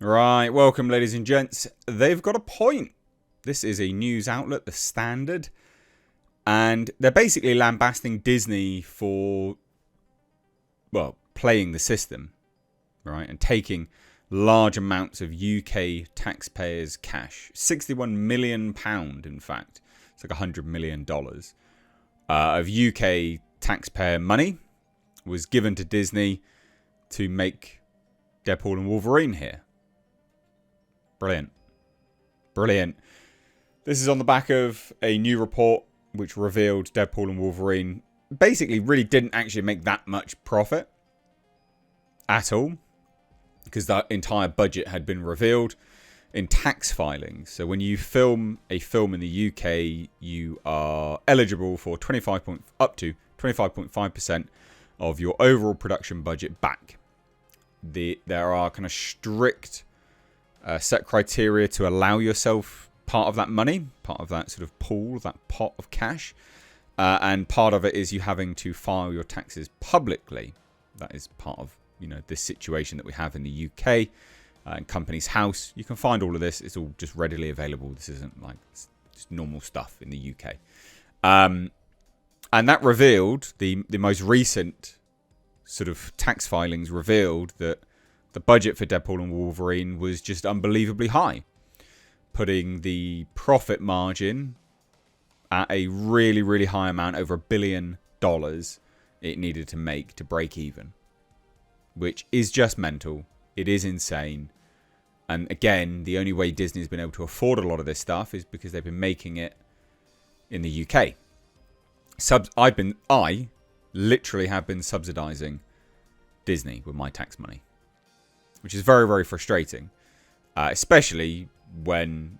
Right, welcome ladies and gents. They've got a point. This is a news outlet, The Standard, and they're basically lambasting Disney for, well, playing the system, right, and taking large amounts of UK taxpayers' cash. £61 million, in fact. It's like $100 million of UK taxpayer money was given to Disney to make Deadpool and Wolverine here. Brilliant. Brilliant. This is on the back of a new report which revealed Deadpool and Wolverine basically really didn't actually make that much profit at all, because that entire budget had been revealed in tax filings. So when you film a film in the UK, you are eligible for up to 25.5% of your overall production budget back. There are kind of strict set criteria to allow yourself part of that money, part of that sort of pool, that pot of cash. And part of it is you having to file your taxes publicly. That is part of, this situation that we have in the UK and Companies House. You can find all of this. It's all just readily available. This isn't like just normal stuff in the UK. And that revealed, the most recent sort of tax filings revealed that the budget for Deadpool and Wolverine was just unbelievably high, putting the profit margin at a really, really high amount, over $1 billion it needed to make to break even, which is just mental. It is insane. And again, the only way Disney's been able to afford a lot of this stuff is because they've been making it in the UK. I literally have been subsidizing Disney with my tax money, which is very, very frustrating, especially when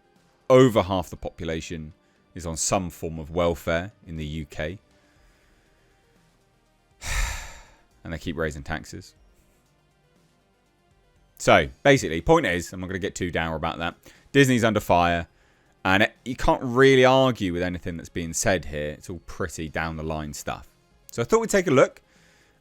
over half the population is on some form of welfare in the UK. And they keep raising taxes. So, basically, point is, I'm not going to get too dour about that. Disney's under fire, and you can't really argue with anything that's being said here. It's all pretty down-the-line stuff. So I thought we'd take a look.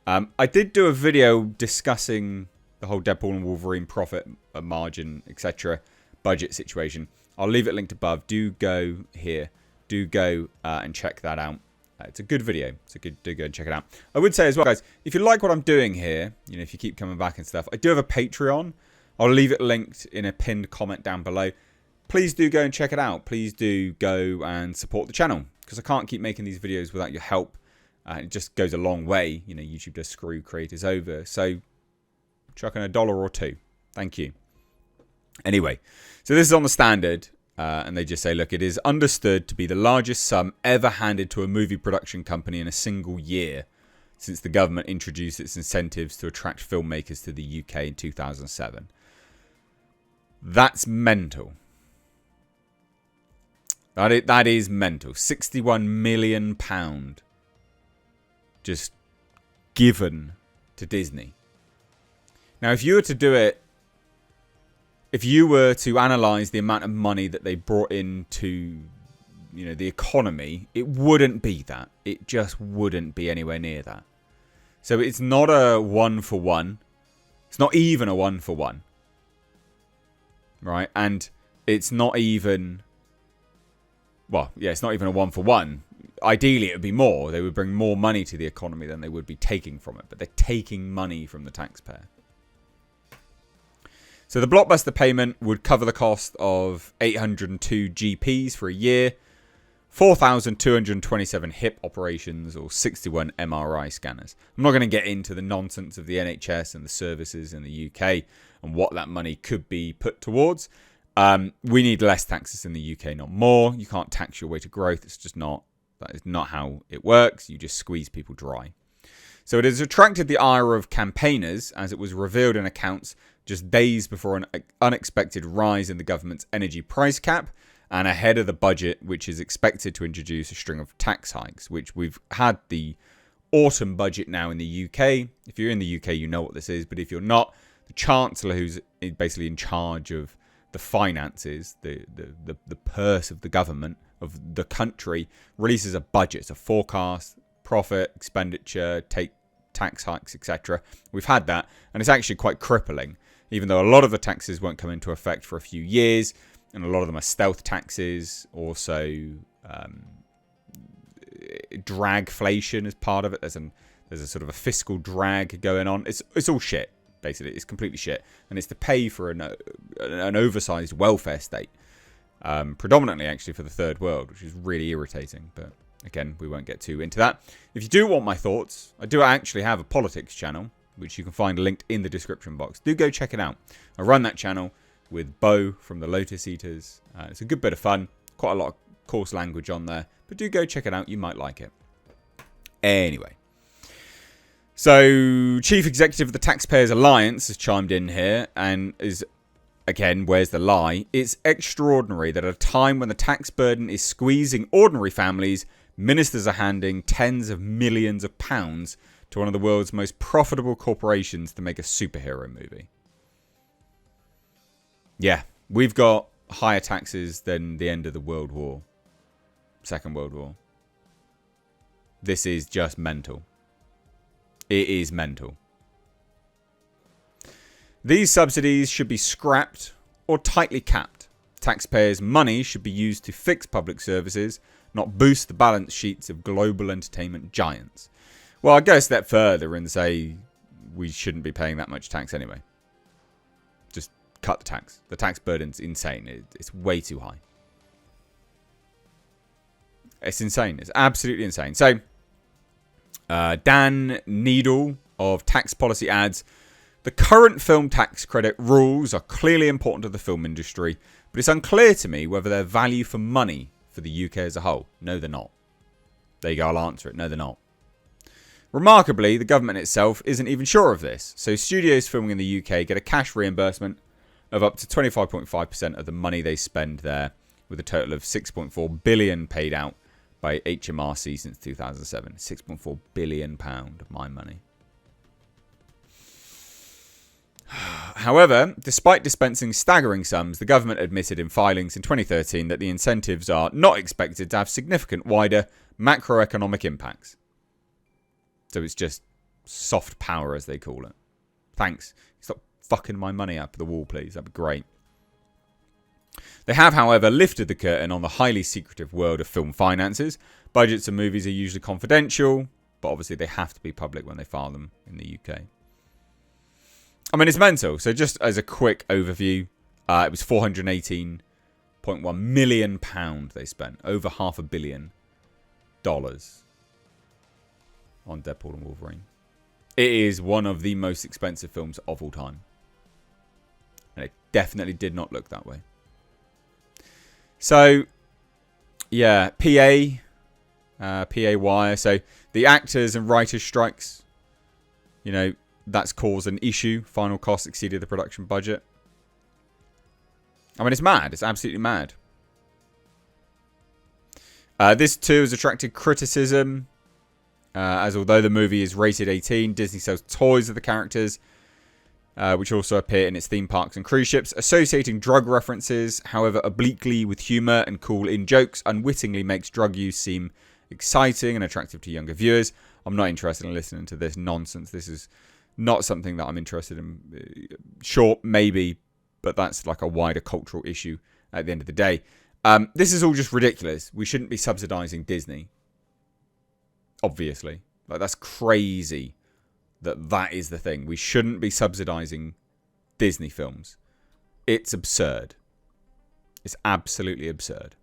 I did do a video discussing the whole Deadpool and Wolverine profit margin, etc. budget situation. I'll leave it linked above. Do go here. Do go and check that out. It's a good video. Do go and check it out. I would say as well, guys, if you like what I'm doing here, if you keep coming back and stuff, I do have a Patreon. I'll leave it linked in a pinned comment down below. Please do go and check it out. Please do go and support the channel, because I can't keep making these videos without your help. It just goes a long way. YouTube does screw creators over. So chuck in $1 or $2. Thank you. Anyway, so this is on The Standard. And they just say, look, it is understood to be the largest sum ever handed to a movie production company in a single year since the government introduced its incentives to attract filmmakers to the UK in 2007. That's mental. That is mental. £61 million just given to Disney. Now, if you were to do it, if you were to analyse the amount of money that they brought into, the economy, it wouldn't be that. It just wouldn't be anywhere near that. So it's not a one-for-one. It's not even a one-for-one. Right? And it's not even... Well, yeah, it's not even a one-for-one. Ideally, it would be more. They would bring more money to the economy than they would be taking from it. But they're taking money from the taxpayer. So the blockbuster payment would cover the cost of 802 GPs for a year, 4,227 hip operations, or 61 MRI scanners. I'm not going to get into the nonsense of the NHS and the services in the UK and what that money could be put towards. We need less taxes in the UK, not more. You can't tax your way to growth. It's just not. That is not how it works. You just squeeze people dry. So it has attracted the ire of campaigners, as it was revealed in accounts just days before an unexpected rise in the government's energy price cap and ahead of the budget, which is expected to introduce a string of tax hikes, which we've had the autumn budget now in the UK. If you're in the UK, you know what this is. But if you're not, the Chancellor, who's basically in charge of the finances, the purse of the government, of the country, releases a budget. It's a forecast, profit, expenditure, tax hikes, etc. We've had that, and it's actually quite crippling. even though a lot of the taxes won't come into effect for a few years, and a lot of them are stealth taxes. Also, dragflation is part of it. There's a sort of a fiscal drag going on. It's all shit, basically. It's completely shit, and it's to pay for an oversized welfare state, predominantly actually for the third world, which is really irritating. But again, we won't get too into that. If you do want my thoughts, I do actually have a politics channel, which you can find linked in the description box. Do go check it out. I run that channel with Bo from the Lotus Eaters. It's a good bit of fun. Quite a lot of coarse language on there. But do go check it out. You might like it. Anyway. So, Chief Executive of the Taxpayers Alliance has chimed in here and is, again, where's the lie? It's extraordinary that at a time when the tax burden is squeezing ordinary families, ministers are handing tens of millions of pounds to one of the world's most profitable corporations to make a superhero movie. Yeah, we've got higher taxes than the end of the World War. Second World War. This is just mental. It is mental. These subsidies should be scrapped or tightly capped. Taxpayers' money should be used to fix public services, not boost the balance sheets of global entertainment giants. Well, I'd go a step further and say we shouldn't be paying that much tax anyway. Just cut the tax. The tax burden's insane. It's way too high. It's insane. It's absolutely insane. So, Dan Needle of Tax Policy adds, the current film tax credit rules are clearly important to the film industry, but it's unclear to me whether they're value for money for the UK as a whole. No, they're not. There you go. I'll answer it. No, they're not. Remarkably, the government itself isn't even sure of this, so studios filming in the UK get a cash reimbursement of up to 25.5% of the money they spend there, with a total of £6.4 billion paid out by HMRC since 2007. £6.4 billion of my money. However, despite dispensing staggering sums, the government admitted in filings in 2013 that the incentives are not expected to have significant wider macroeconomic impacts. So it's just soft power, as they call it. Thanks. Stop fucking my money up the wall, please. That'd be great. They have, however, lifted the curtain on the highly secretive world of film finances. Budgets of movies are usually confidential, but obviously they have to be public when they file them in the UK. I mean, it's mental. So just as a quick overview, it was £418.1 million they spent. Over $500 million on Deadpool and Wolverine. It is one of the most expensive films of all time. And it definitely did not look that way. So, yeah, PA wire. So, the actors and writers' strikes, you know, that's caused an issue. Final costs exceeded the production budget. I mean, it's mad. It's absolutely mad. This, too, has attracted criticism. As although the movie is rated 18, Disney sells toys of the characters, which also appear in its theme parks and cruise ships. Associating drug references, however obliquely, with humour and cool in jokes, unwittingly makes drug use seem exciting and attractive to younger viewers. I'm not interested in listening to this nonsense. This is not something that I'm interested in. Sure, maybe, but that's like a wider cultural issue at the end of the day. This is all just ridiculous. We shouldn't be subsidising Disney. Obviously. Like, that's crazy that is the thing. We shouldn't be subsidising Disney films. It's absurd. It's absolutely absurd.